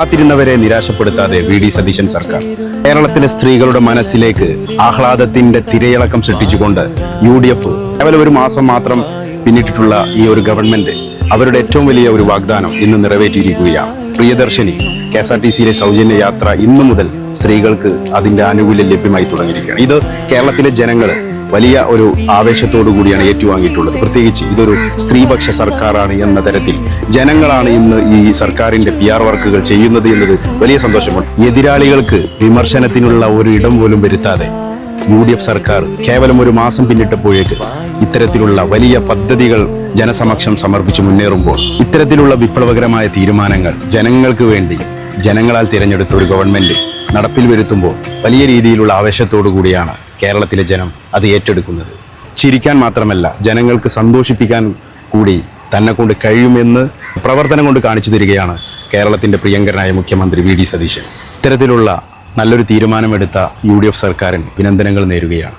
കാത്തിരുന്നവരെ നിരാശപ്പെടുത്താതെ VD. Satheesan സർക്കാർ. കേരളത്തിലെ സ്ത്രീകളുടെ മനസ്സിലേക്ക് ആഹ്ലാദത്തിന്റെ തിരയിളക്കം സൃഷ്ടിച്ചുകൊണ്ട് UDF കേവലം ഒരു മാസം മാത്രം പിന്നിട്ടിട്ടുള്ള ഈ ഒരു ഗവൺമെന്റ് അവരുടെ ഏറ്റവും വലിയ ഒരു വാഗ്ദാനം ഇന്ന് നിറവേറ്റിയിരിക്കുകയാണ്. പ്രിയദർശിനി KSRTCയിലെ സൗജന്യ യാത്ര ഇന്നു മുതൽ സ്ത്രീകൾക്ക് അതിന്റെ ആനുകൂല്യം ലഭ്യമായി തുടങ്ങിയിരിക്കുകയാണ്. ഇത് കേരളത്തിലെ ജനങ്ങൾ വലിയ ഒരു ആവേശത്തോടു കൂടിയാണ് ഏറ്റുവാങ്ങിയിട്ടുള്ളത്. പ്രത്യേകിച്ച് ഇതൊരു സ്ത്രീപക്ഷ സർക്കാരാണ് എന്ന തരത്തിൽ ജനങ്ങളാണ് ഇന്ന് ഈ സർക്കാരിന്റെ PR വർക്കുകൾ ചെയ്യുന്നത് എന്നത് വലിയ സന്തോഷമുണ്ട്. എതിരാളികൾക്ക് വിമർശനത്തിനുള്ള ഒരു ഇടം പോലും വരുത്താതെ UDF സർക്കാർ കേവലം ഒരു മാസം പിന്നിട്ടപ്പോഴേക്ക് ഇത്തരത്തിലുള്ള വലിയ പദ്ധതികൾ ജനസമക്ഷം സമർപ്പിച്ച് മുന്നേറുമ്പോൾ ഇത്തരത്തിലുള്ള വിപ്ലവകരമായ തീരുമാനങ്ങൾ ജനങ്ങൾക്ക് വേണ്ടി ജനങ്ങളാൽ തിരഞ്ഞെടുത്ത ഒരു ഗവൺമെന്റ് നടപ്പിൽ വരുത്തുമ്പോൾ വലിയ രീതിയിലുള്ള ആവേശത്തോടു കൂടിയാണ് കേരളത്തിലെ ജനം അത് ഏറ്റെടുക്കുന്നത്. ചിരിക്കാൻ മാത്രമല്ല, ജനങ്ങൾക്ക് സന്തോഷിപ്പിക്കാൻ കൂടി തന്നെ കൊണ്ട് കഴിയുമെന്ന് പ്രവർത്തനം കൊണ്ട് കാണിച്ചു തരികയാണ് കേരളത്തിന്റെ പ്രിയങ്കരനായ മുഖ്യമന്ത്രി വി.ഡി. സതീശൻ. ഇത്തരത്തിലുള്ള നല്ലൊരു തീരുമാനമെടുത്ത UDF സർക്കാരിന് അഭിനന്ദനങ്ങൾ നേരുകയാണ്.